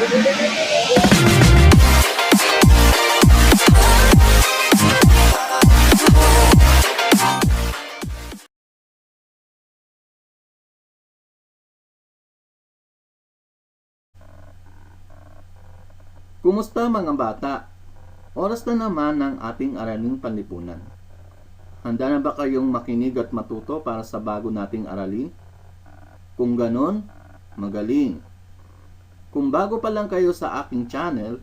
Kumusta mga bata? Oras na naman ng ating araling panlipunan. Handa na ba kayong makinig at matuto para sa bago nating aralin? Kung ganon, magaling. Kung bago pa lang kayo sa aking channel,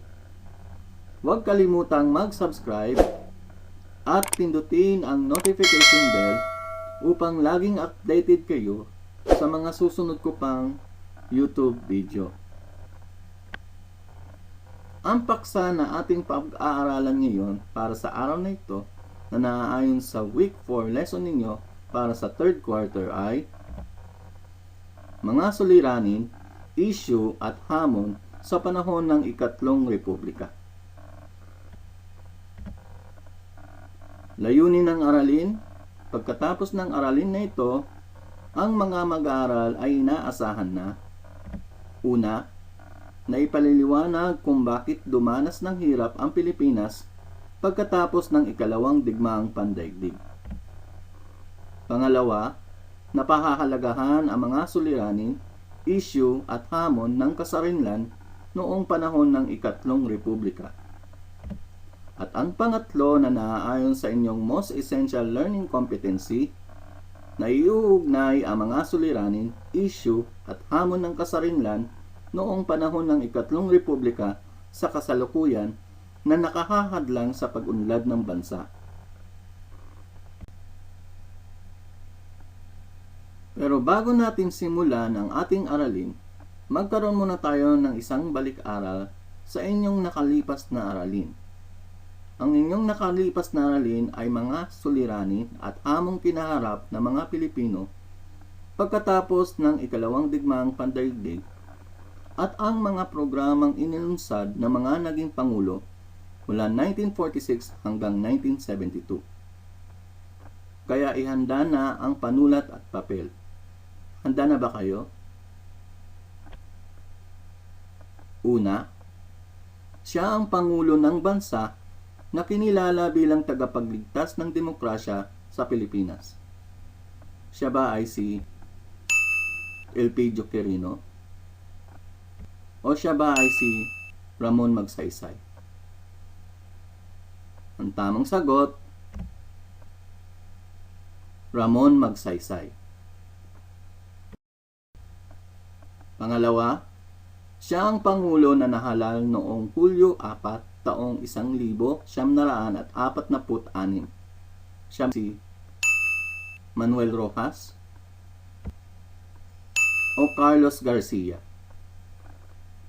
huwag kalimutang mag-subscribe at pindutin ang notification bell upang laging updated kayo sa mga susunod ko pang YouTube video. Ang paksa na ating pag-aaralan ngayon para sa araw na ito na naaayon sa week 4 lesson ninyo para sa third quarter ay mga suliranin, issue at hamon sa panahon ng ikatlong republika. Layunin ng aralin. Pagkatapos ng aralin na ito, ang mga mag-aaral ay inaasahan na una, na ipaliliwanag kung bakit dumanas ng hirap ang Pilipinas pagkatapos ng ikalawang digmaang pandaigdig. Pangalawa, napahahalagahan ang mga suliranin, issue at hamon ng kasarinlan noong panahon ng ikatlong republika. At ang pangatlo na naaayon sa inyong most essential learning competency, na iuugnay ang mga suliranin, issue at hamon ng kasarinlan noong panahon ng ikatlong republika sa kasalukuyan na nakahahadlang sa pag-unlad ng bansa. Pero bago natin simulan ang ating aralin, magkaroon muna tayo ng isang balik-aral sa inyong nakalipas na aralin. Ang inyong nakalipas na aralin ay mga suliranin at hamong kinaharap ng mga Pilipino pagkatapos ng ikalawang digmaang pandaigdig at ang mga programang inilunsad ng mga naging pangulo mula 1946 hanggang 1972. Kaya ihanda na ang panulat at papel. Handa na ba kayo? Una, siya ang pangulo ng bansa na kinilala bilang tagapagligtas ng demokrasya sa Pilipinas. Siya ba ay si Elpidio Quirino? O siya ba ay si Ramon Magsaysay? Ang tamang sagot, Ramon Magsaysay. Pangalawa, siya ang pangulo na nahalal noong Hulyo 4, taong 1946. Siya si Manuel Rojas o Carlos Garcia?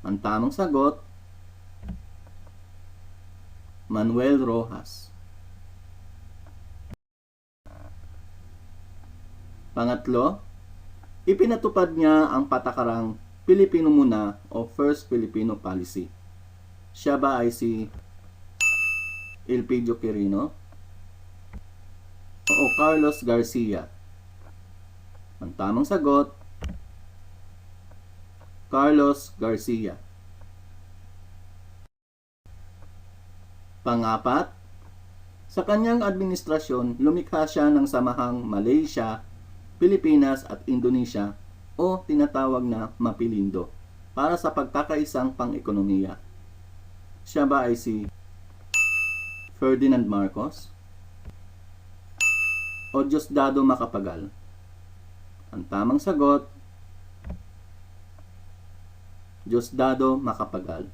Ang tamang sagot, Manuel Rojas. Pangatlo, ipinatupad niya ang patakarang Pilipino Muna o First Filipino Policy. Siya ba ay si Elpidio Quirino o Carlos Garcia? Ang tamang sagot, Carlos Garcia. Pangapat, sa kanyang administrasyon, lumikha siya ng samahang Malaysia, Pilipinas at Indonesia o tinatawag na Mapilindo para sa pagkakaisang pang-ekonomiya. Siya ba ay si Ferdinand Marcos o Diosdado Macapagal? Ang tamang sagot, Diosdado Macapagal.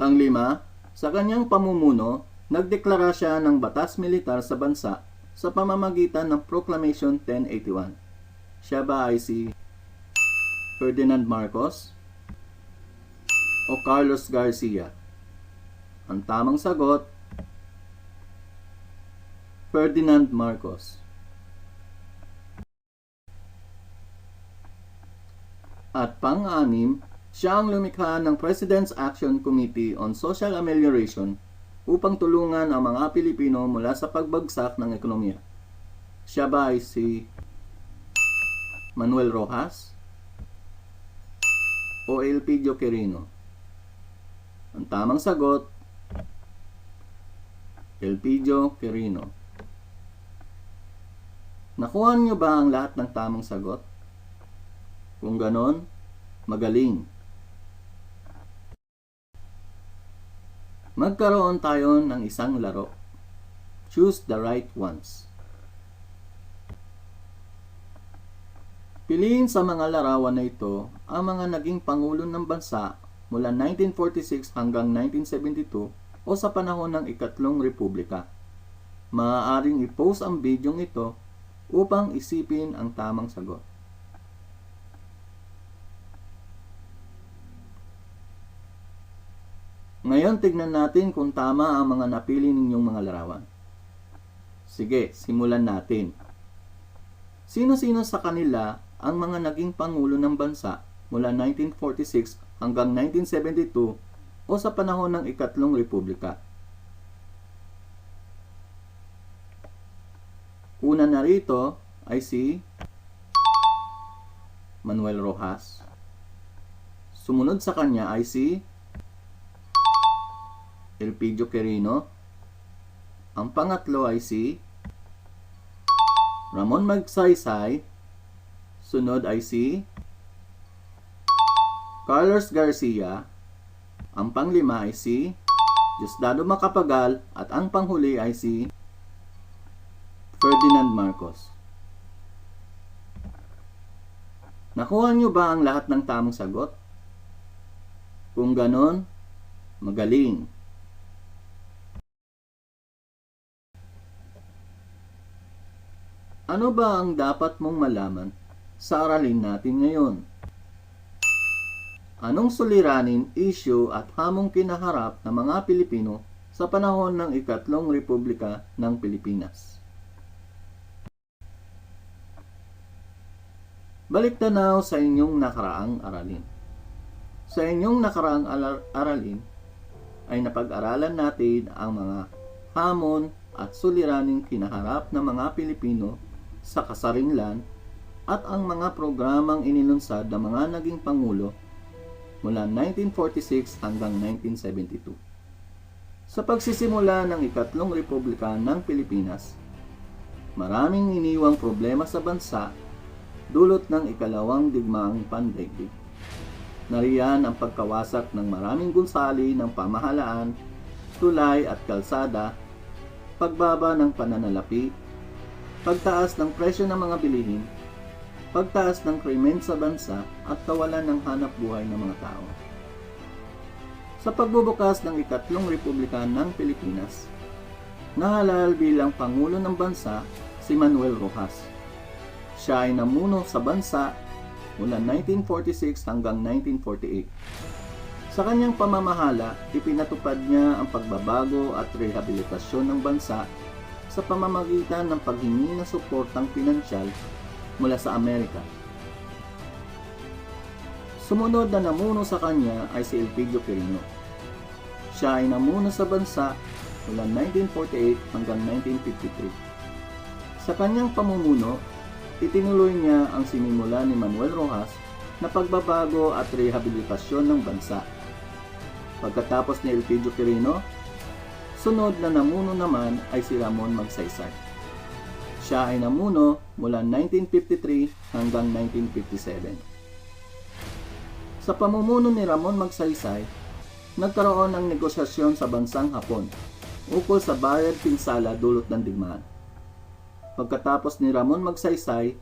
Panglima, sa kanyang pamumuno, nagdeklara siya ng batas militar sa bansa sa pamamagitan ng Proclamation 1081. Siya ba ay si Ferdinand Marcos o Carlos Garcia? Ang tamang sagot, Ferdinand Marcos. At pang-anim, siya ang lumikha ng President's Action Committee on Social Amelioration upang tulungan ang mga Pilipino mula sa pagbagsak ng ekonomiya. Siya ba ay si Manuel Rojas o Elpidio Quirino? Ang tamang sagot, Elpidio Quirino. Nakuha niyo ba ang lahat ng tamang sagot? Kung ganon, magaling. Magkaroon tayo ng isang laro. Choose the right ones. Piliin sa mga larawan na ito ang mga naging pangulo ng bansa mula 1946 hanggang 1972 o sa panahon ng Ikatlong Republika. Maaaring i-post ang bidyong ito upang isipin ang tamang sagot. Ngayon tignan natin kung tama ang mga napili ninyong mga larawan. Sige, simulan natin. Sino-sino sa kanila ang mga naging pangulo ng bansa mula 1946 hanggang 1972 o sa panahon ng Ikatlong Republika? Una na rito ay si Manuel Rojas. Sumunod sa kanya ay si Elpidio Quirino. Ang pangatlo ay si Ramon Magsaysay. Sunod ay si Carlos Garcia. Ang panglima ay si Diosdado Macapagal at ang panghuli ay si Ferdinand Marcos. Nakuha niyo ba ang lahat ng tamang sagot? Kung ganon, magaling. Ano ba ang dapat mong malaman sa aralin natin ngayon? Anong suliranin, issue at hamong kinaharap ng mga Pilipino sa panahon ng Ikatlong Republika ng Pilipinas? Baliktanaw sa inyong nakaraang aralin. Sa inyong nakaraang aralin ay napag-aralan natin ang mga hamon at suliraning kinaharap ng mga Pilipino sa kasarinlan at ang mga programang inilunsad ng mga naging pangulo mula 1946 hanggang 1972. Sa pagsisimula ng Ikatlong Republika ng Pilipinas, maraming iniwang problema sa bansa dulot ng Ikalawang Digmaang Pandaigdig. Nariyan ang pagkawasak ng maraming gusali ng pamahalaan, tulay at kalsada, pagbaba ng pananalapi, pagtaas ng presyo ng mga bilihin, pagtaas ng krimen sa bansa at kawalan ng hanap buhay ng mga tao. Sa pagbubukas ng Ikatlong Republika ng Pilipinas, nahalal bilang Pangulo ng bansa si Manuel Rojas. Siya ay namuno sa bansa mula 1946 hanggang 1948. Sa kanyang pamamahala, ipinatupad niya ang pagbabago at rehabilitasyon ng bansa sa pamamagitan ng paghingi ng suportang pinansyal mula sa Amerika. Sumunod na namuno sa kanya ay si Elpidio Quirino. Siya ay namuno sa bansa mula 1948 hanggang 1953. Sa kanyang pamumuno, itinuloy niya ang sinimula ni Manuel Rojas na pagbabago at rehabilitasyon ng bansa. Pagkatapos ni Elpidio Quirino, sunod na namuno naman ay si Ramon Magsaysay. Siya ay namuno mula 1953 hanggang 1957. Sa pamumuno ni Ramon Magsaysay, nagkaroon ng negosasyon sa bansang Hapon ukol sa bayad pinsala dulot ng digmaan. Pagkatapos ni Ramon Magsaysay,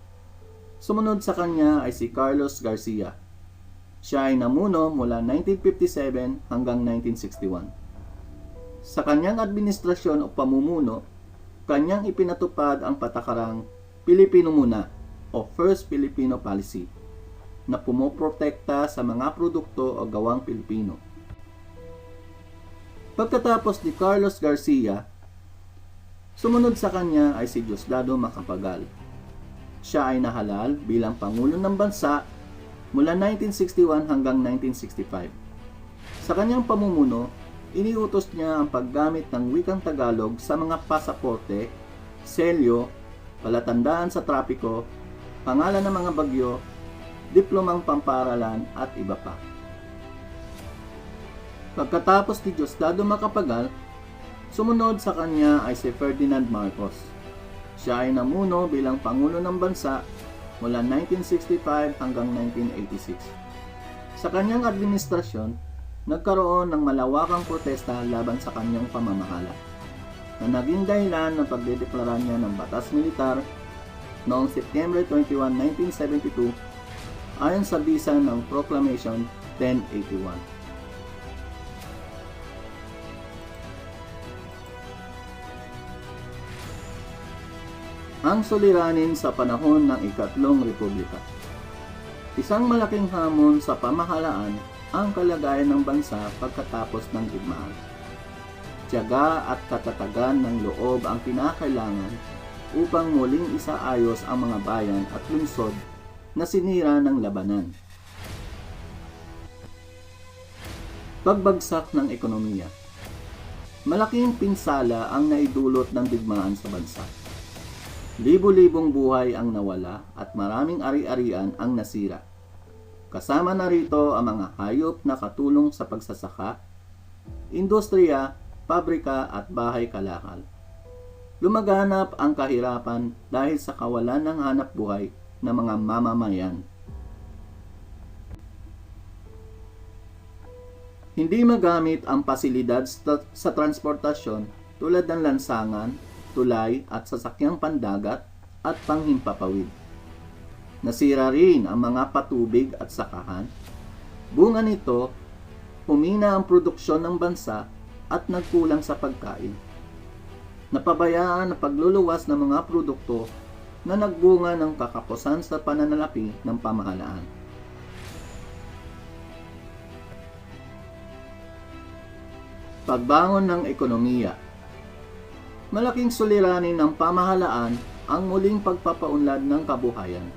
sumunod sa kanya ay si Carlos Garcia. Siya ay namuno mula 1957 hanggang 1961. Sa kanyang administrasyon o pamumuno, kanyang ipinatupad ang patakarang Pilipino Muna o First Filipino Policy na pumoprotekta sa mga produkto o gawang Pilipino. Pagkatapos ni Carlos Garcia, sumunod sa kanya ay si Diosdado Macapagal. Siya ay nahalal bilang Pangulo ng bansa mula 1961 hanggang 1965. Sa kanyang pamumuno, iniutos niya ang paggamit ng wikang Tagalog sa mga pasaporte, selyo, palatandaan sa trapiko, pangalan ng mga bagyo, diplomang pamparalan at iba pa. Pagkatapos ni Diosdado Macapagal, sumunod sa kanya ay si Ferdinand Marcos. Siya ay namuno bilang Pangulo ng Bansa mula 1965 hanggang 1986. Sa kanyang administrasyon, nagkaroon ng malawakang protesta laban sa kanyang pamamahala, na naging dahilan ng pagdedeklara niya ng batas militar noong September 21, 1972 ayon sa bisa ng Proclamation 1081. Ang suliranin sa panahon ng Ikatlong Republika. Isang malaking hamon sa pamahalaan ang kalagayan ng bansa pagkatapos ng digmaan. Tiyaga at katatagan ng loob ang kinakailangan upang muling isaayos ang mga bayan at lungsod na sinira ng labanan. Pagbagsak ng ekonomiya. Malaking pinsala ang naidulot ng digmaan sa bansa. Libo-libong buhay ang nawala at maraming ari-arian ang nasira. Kasama na rito ang mga hayop na katulong sa pagsasaka, industriya, pabrika at bahay kalakal. Lumaganap ang kahirapan dahil sa kawalan ng hanap buhay ng mga mamamayan. Hindi magamit ang pasilidad sa transportasyon tulad ng lansangan, tulay at sasakyang pandagat at panghimpapawid. Nasira rin ang mga patubig at sakahan. Bunga nito, humina ang produksyon ng bansa at nagkulang sa pagkain. Napabayaan ang pagluluwas ng mga produkto na nagbunga ng kakapusan sa pananalapi ng pamahalaan. Pagbangon ng ekonomiya. Malaking suliranin ng pamahalaan ang muling pagpapaunlad ng kabuhayan.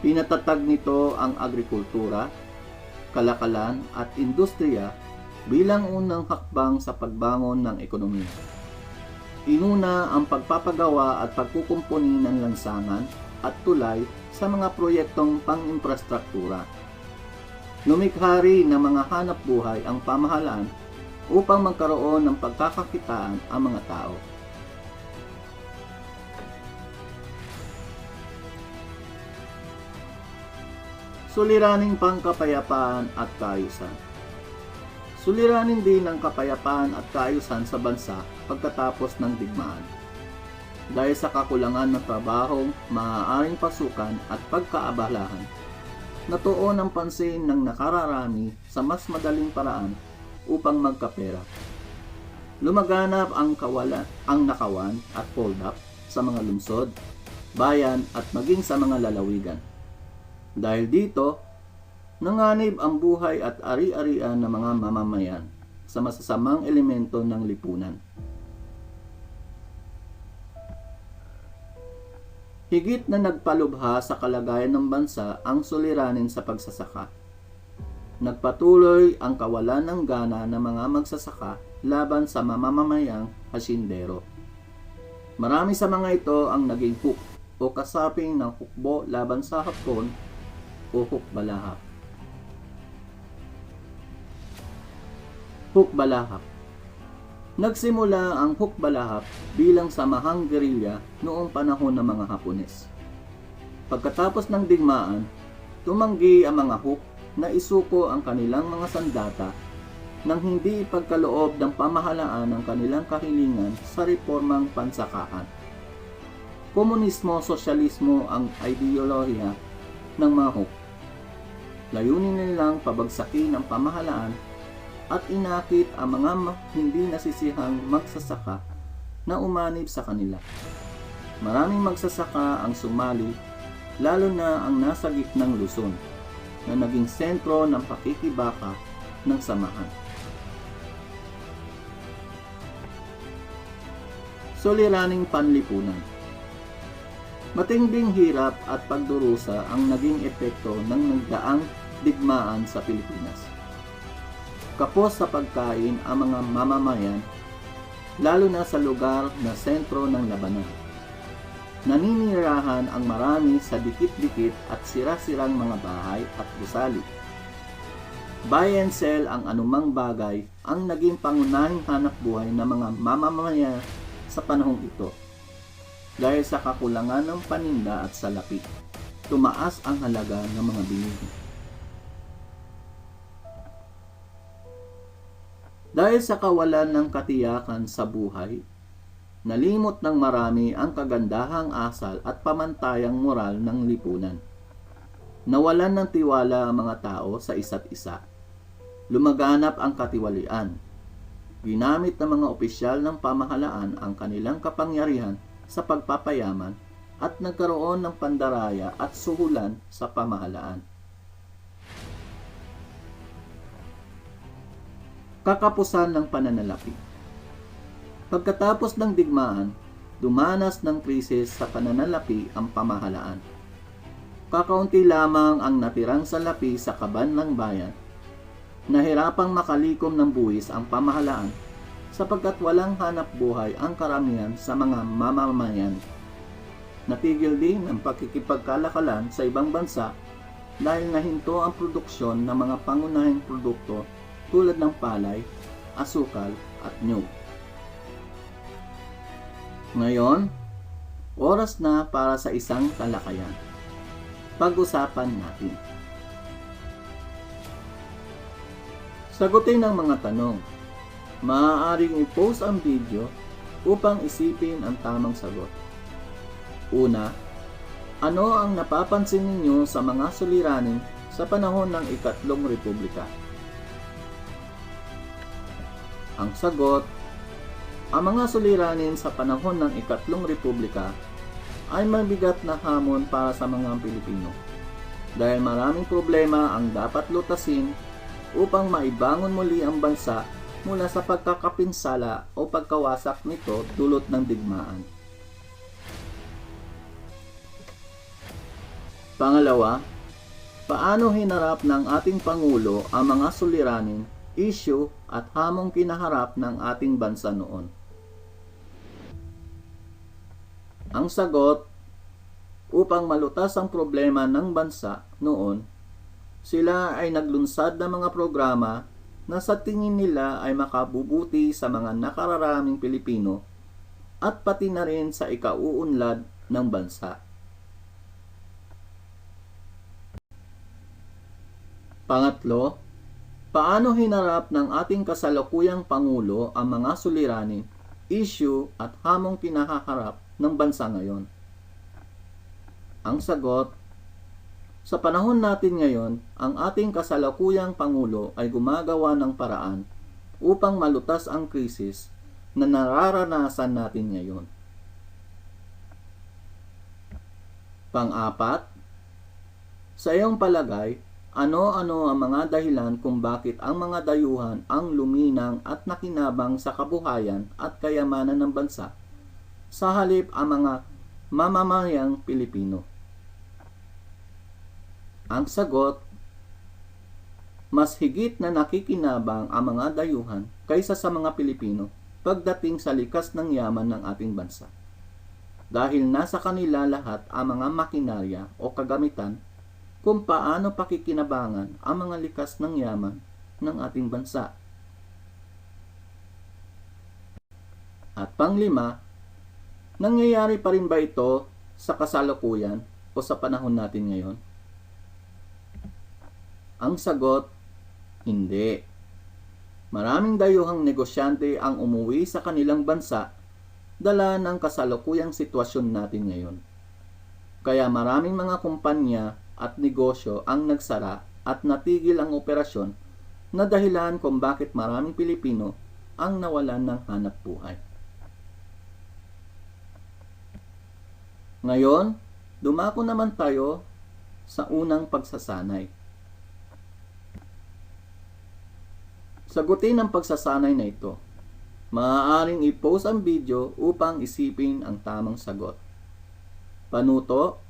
Pinatatag nito ang agrikultura, kalakalan at industriya bilang unang hakbang sa pagbangon ng ekonomiya. Inuna ang pagpapagawa at pagkukumpuni ng lansangan at tulay sa mga proyektong pang-infrastruktura. Lumikha rin ng mga hanap buhay ang pamahalaan upang magkaroon ng pagkakakitaan ang mga tao. Suliraning pangkapayapaan at kaayusan. Suliranin din ang kapayapaan at kaayusan sa bansa pagkatapos ng digmaan. Dahil sa kakulangan ng trabaho, maaaring pasukan at pagkaabalahan, natuon ang pansin ng nakararami sa mas madaling paraan upang magkapera. Lumaganap ang nakawan at hold-up sa mga lungsod, bayan at maging sa mga lalawigan. Dahil dito, nanganib ang buhay at ari-arian ng mga mamamayan sa masasamang elemento ng lipunan. Higit na nagpalubha sa kalagayan ng bansa ang suliranin sa pagsasaka. Nagpatuloy ang kawalan ng gana ng mga magsasaka laban sa mamamayang hasyendero. Marami sa mga ito ang naging hook o kasaping ng hukbo laban sa Hapon o hukbalahap. Hukbalahap. Nagsimula ang hukbalahap bilang samahang gerilya noong panahon ng mga Hapones. Pagkatapos ng digmaan, tumanggi ang mga huk na isuko ang kanilang mga sandata nang hindi ipagkaloob ng pamahalaan ang kanilang kahilingan sa reformang pansakahan. Komunismo, sosyalismo ang ideolohiya ng mga huk. Layunin nilang pabagsakin ang pamahalaan at inakit ang mga hindi nasisihang magsasaka na umanib sa kanila. Maraming magsasaka ang sumali, lalo na ang nasa gitnang Luzon, na naging sentro ng pakikibaka ng samahan. Suliraning panlipunan. Matinding hirap at pagdurusa ang naging epekto ng nagdaang digmaan sa Pilipinas. Kapos sa pagkain ang mga mamamayan, lalo na sa lugar na sentro ng labanan. Naninirahan ang marami sa dikit-dikit at sira-sirang mga bahay at gusali. Buy and sell ang anumang bagay ang naging pangunahing hanap buhay ng mga mamamayan sa panahong ito. Dahil sa kakulangan ng paninda at salapi, tumaas ang halaga ng mga bilihin. Dahil sa kawalan ng katiyakan sa buhay, nalimot ng marami ang kagandahang asal at pamantayang moral ng lipunan. Nawalan ng tiwala ang mga tao sa isa't isa. Lumaganap ang katiwalian. Ginamit ng mga opisyal ng pamahalaan ang kanilang kapangyarihan sa pagpapayaman at nagkaroon ng pandaraya at suhulan sa pamahalaan. Kakapusan ng pananalapi. Pagkatapos ng digmaan, dumanas ng krisis sa pananalapi ang pamahalaan. Kakaunti lamang ang natirang salapi sa kaban ng bayan. Nahirapang makalikom ng buwis ang pamahalaan sapagkat walang hanap buhay ang karamihan sa mga mamamayan. Natigil din ang pakikipagkalakalan sa ibang bansa dahil nahinto ang produksyon ng mga pangunahing produkto tulad ng palay, asukal at nyug. Ngayon, oras na para sa isang talakayan. Pag-usapan natin. Sagutin ang mga tanong. Maaaring i-post ang video upang isipin ang tamang sagot. Una, ano ang napapansin ninyo sa mga suliranin sa panahon ng Ikatlong Republika? Ang sagot, ang mga suliranin sa panahon ng Ikatlong Republika ay mabigat na hamon para sa mga Pilipino dahil maraming problema ang dapat lutasin upang maibangon muli ang bansa mula sa pagkakapinsala o pagkawasak nito dulot ng digmaan. Pangalawa, paano hinarap ng ating Pangulo ang mga suliranin, issue at hamong kinaharap ng ating bansa noon? Ang sagot, upang malutas ang problema ng bansa noon, sila ay naglunsad ng mga programa na sa tingin nila ay makabubuti sa mga nakararaming Pilipino at pati na rin sa ikauunlad ng bansa. Pangatlo, paano hinarap ng ating kasalukuyang Pangulo ang mga suliranin, issue at hamong kinahaharap ng bansa ngayon? Ang sagot, sa panahon natin ngayon, ang ating kasalukuyang Pangulo ay gumagawa ng paraan upang malutas ang krisis na nararanasan natin ngayon. Pang-apat, sa iyong palagay, ano-ano ang mga dahilan kung bakit ang mga dayuhan ang luminang at nakinabang sa kabuhayan at kayamanan ng bansa sa halip ang mga mamamayang Pilipino? Ang sagot, mas higit na nakikinabang ang mga dayuhan kaysa sa mga Pilipino pagdating sa likas ng yaman ng ating bansa. Dahil nasa kanila lahat ang mga makinarya o kagamitan kung paano pakikinabangan ang mga likas ng yaman ng ating bansa. At panglima, nangyayari pa rin ba ito sa kasalukuyan o sa panahon natin ngayon? Ang sagot, hindi. Maraming dayuhang negosyante ang umuwi sa kanilang bansa dala ng kasalukuyang sitwasyon natin ngayon. Kaya maraming mga kumpanya at negosyo ang nagsara at natigil ang operasyon na dahilan kung bakit maraming Pilipino ang nawalan ng hanap buhay. Ngayon, dumako naman tayo sa unang pagsasanay. Sagutin ang pagsasanay na ito. Maaaring i-post ang video upang isipin ang tamang sagot. Panuto,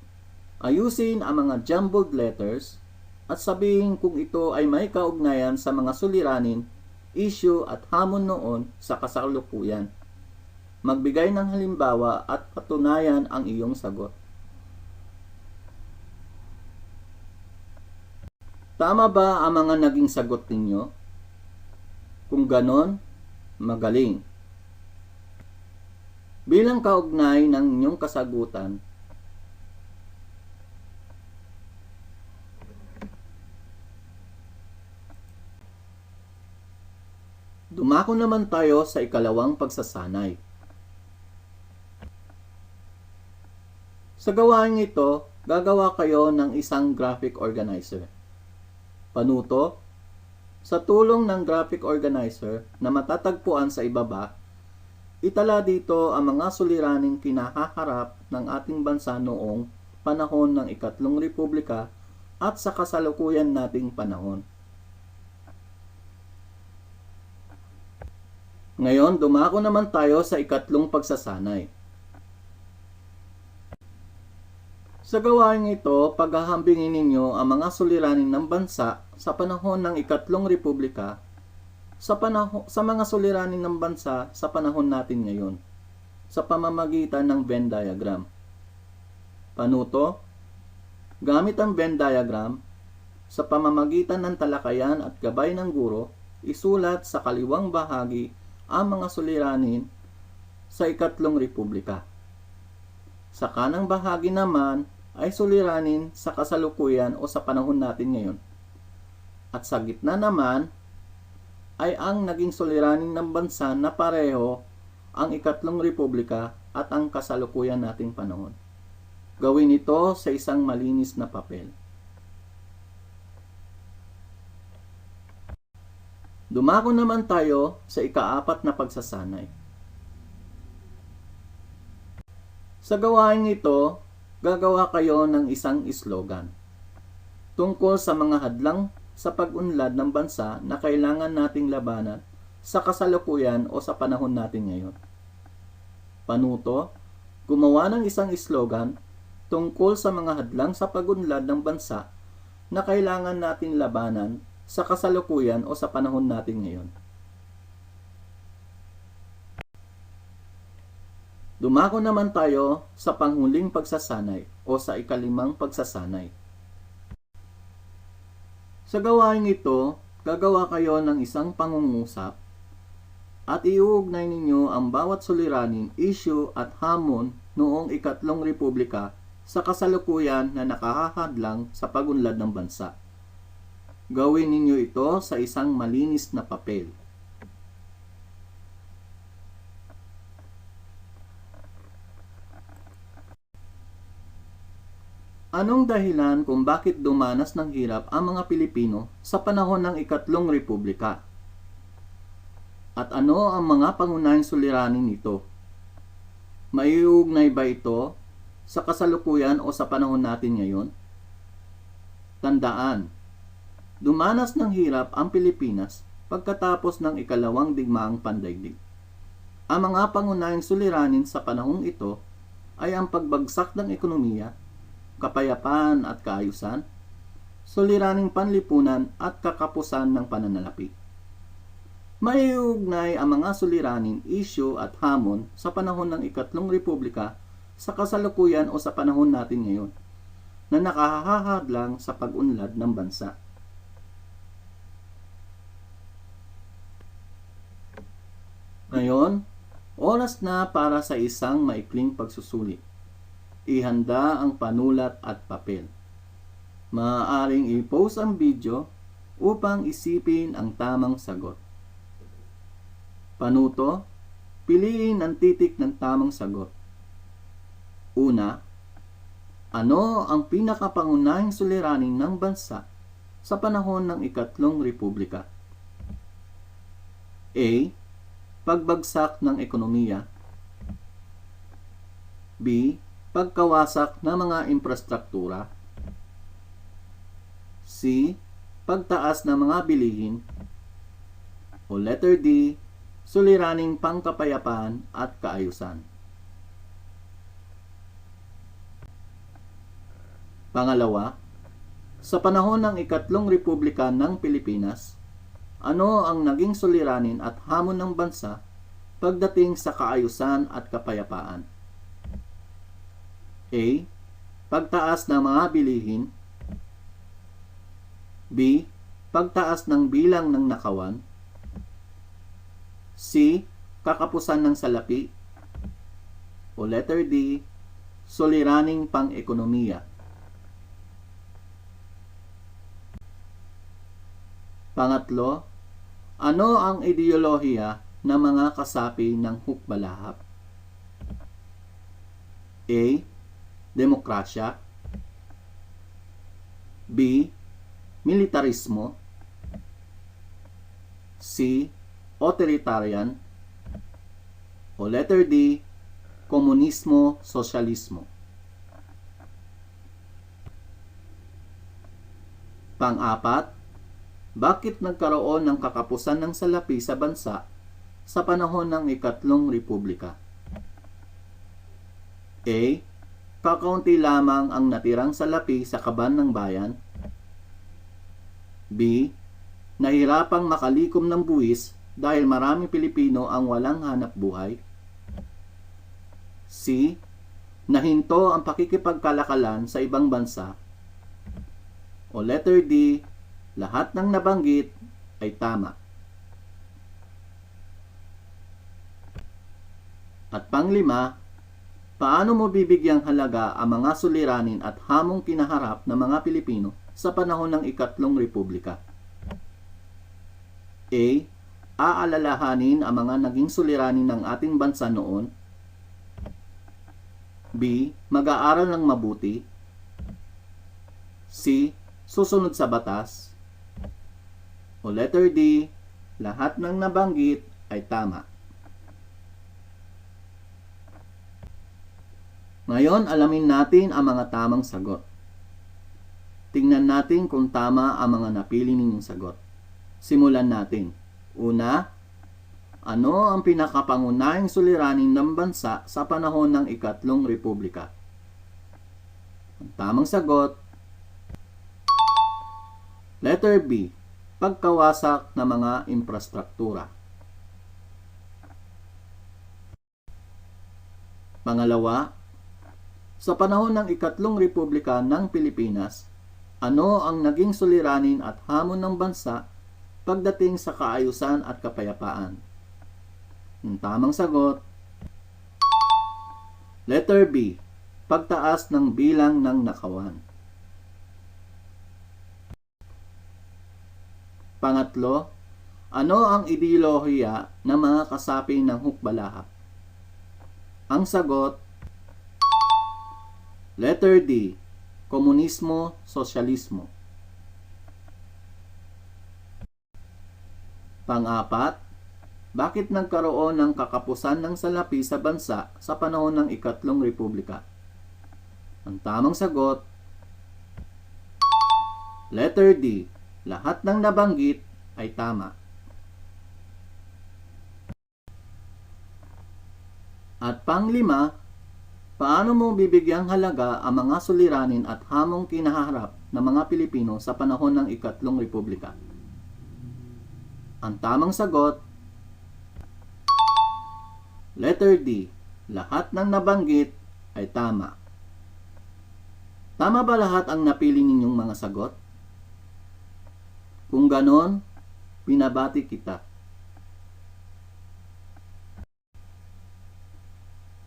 ayusin ang mga jumbled letters at sabihin kung ito ay may kaugnayan sa mga suliranin, issue at hamon noon sa kasalukuyan. Magbigay ng halimbawa at patunayan ang iyong sagot. Tama ba ang mga naging sagot ninyo? Kung ganon, magaling. Bilang kaugnay ng inyong kasagutan, dumako naman tayo sa ikalawang pagsasanay. Sa gawain ito, gagawa kayo ng isang graphic organizer. Panuto, sa tulong ng graphic organizer na matatagpuan sa ibaba, itala dito ang mga suliraning kinakaharap ng ating bansa noong panahon ng Ikatlong Republika at sa kasalukuyan nating panahon. Ngayon, dumako naman tayo sa ikatlong pagsasanay. Sa gawain ito, paghahambingin ninyo ang mga suliranin ng bansa sa panahon ng Ikatlong Republika sa mga suliranin ng bansa sa panahon natin ngayon sa pamamagitan ng Venn diagram. Panuto, gamit ang Venn diagram, sa pamamagitan ng talakayan at gabay ng guro, isulat sa kaliwang bahagi ang mga suliranin sa Ikatlong Republika. Sa kanang bahagi naman ay suliranin sa kasalukuyan o sa panahon natin ngayon. At sa gitna naman ay ang naging suliranin ng bansa na pareho ang Ikatlong Republika at ang kasalukuyan nating panahon. Gawin ito sa isang malinis na papel. Dumako naman tayo sa ikaapat na pagsasanay. Sa gawain ito, gagawa kayo ng isang slogan tungkol sa mga hadlang sa pag-unlad ng bansa na kailangan nating labanan sa kasalukuyan o sa panahon natin ngayon. Panuto, gumawa ng isang slogan tungkol sa mga hadlang sa pag-unlad ng bansa na kailangan nating labanan sa kasalukuyan o sa panahon natin ngayon. Dumako naman tayo sa panghuling pagsasanay o sa ikalimang pagsasanay. Sa gawain ito, gagawa kayo ng isang pangungusap at iuugnay ninyo ang bawat suliranin, issue at hamon noong Ikatlong Republika sa kasalukuyan na nakahahadlang sa pag-unlad ng bansa. Gawin ninyo ito sa isang malinis na papel. Anong dahilan kung bakit dumanas ng hirap ang mga Pilipino sa panahon ng Ikatlong Republika? At ano ang mga pangunahing suliranin nito? Maiuugnay ba ito sa kasalukuyan o sa panahon natin ngayon? Tandaan, dumanas ng hirap ang Pilipinas pagkatapos ng ikalawang digmaang pandaigdig. Ang mga pangunahing suliranin sa panahong ito ay ang pagbagsak ng ekonomiya, kapayapaan at kaayusan, suliraning panlipunan at kakapusan ng pananalapi. Maiuugnay ang mga suliranin, issue at hamon sa panahon ng Ikatlong Republika sa kasalukuyan o sa panahon natin ngayon na nakahahadlang sa pag-unlad ng bansa. Ngayon, oras na para sa isang maikling pagsusulit. Ihanda ang panulat at papel. Maaaring i-pause ang video upang isipin ang tamang sagot. Panuto, piliin ang titik ng tamang sagot. Una, ano ang pinakapangunahing suliranin ng bansa sa panahon ng Ikatlong Republika? A. Pagbagsak ng ekonomiya. B. Pagkawasak ng mga infrastruktura. C. Pagtaas ng mga bilihin. O letter D. Suliraning pangkapayapaan at kaayusan. Pangalawa, sa panahon ng Ikatlong Republika ng Pilipinas, ano ang naging suliranin at hamon ng bansa pagdating sa kaayusan at kapayapaan? A. Pagtaas ng mga bilihin. B. Pagtaas ng bilang ng nakawan. C. Kakapusan ng salapi. O letter D. Suliraning pang-ekonomiya. Pangatlo, ano ang ideolohiya ng mga kasapi ng hukbalahap? A. Demokrasya. B. Militarismo. C. Authoritarian. O letter D. Komunismo, sosyalismo. Pang-apat, bakit nagkaroon ng kakapusan ng salapi sa bansa sa panahon ng ikatlong republika? A. Kakaunti lamang ang natirang salapi sa kaban ng bayan. B. Nahirapang makalikom ng buwis dahil maraming Pilipino ang walang hanap buhay. C. Nahinto ang pakikipagkalakalan sa ibang bansa. O letter D. Lahat ng nabanggit ay tama. At panglima, paano mo bibigyang halaga ang mga suliranin at hamong kinaharap ng mga Pilipino sa panahon ng ikatlong republika? A. Aalalahanin ang mga naging suliranin ng ating bansa noon. B. Mag-aaral ng mabuti. C. Susunod sa batas. O letter D. Lahat ng nabanggit ay tama. Ngayon, alamin natin ang mga tamang sagot. Tingnan natin kung tama ang mga napili ninyong sagot. Simulan natin. Una, ano ang pinakapangunahing suliranin ng bansa sa panahon ng ikatlong republika? Ang tamang sagot, letter B, pagkawasak ng mga infrastruktura. Pangalawa, sa panahon ng ikatlong republika ng Pilipinas, ano ang naging suliranin at hamon ng bansa pagdating sa kaayusan at kapayapaan? Ang tamang sagot, letter B, pagtaas ng bilang ng nakawan. Pangatlo, ano ang ideolohiya ng mga kasapi ng hukbalahap? Ang sagot, letter D, komunismo, sosyalismo. Pang-apat, bakit nagkaroon ng kakapusan ng salapi sa bansa sa panahon ng ikatlong republika? Ang tamang sagot, letter D, lahat ng nabanggit ay tama. At panglima, paano mo bibigyang halaga ang mga suliranin at hamong kinaharap ng mga Pilipino sa panahon ng ikatlong republika? Ang tamang sagot, letter D, lahat ng nabanggit ay tama. Tama ba lahat ang napili ninyong mga sagot? Kung ganon, pinabati kita.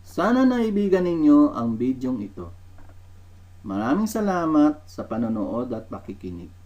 Sana naibigan ninyo ang bidyong ito. Maraming salamat sa panonood at pakikinig.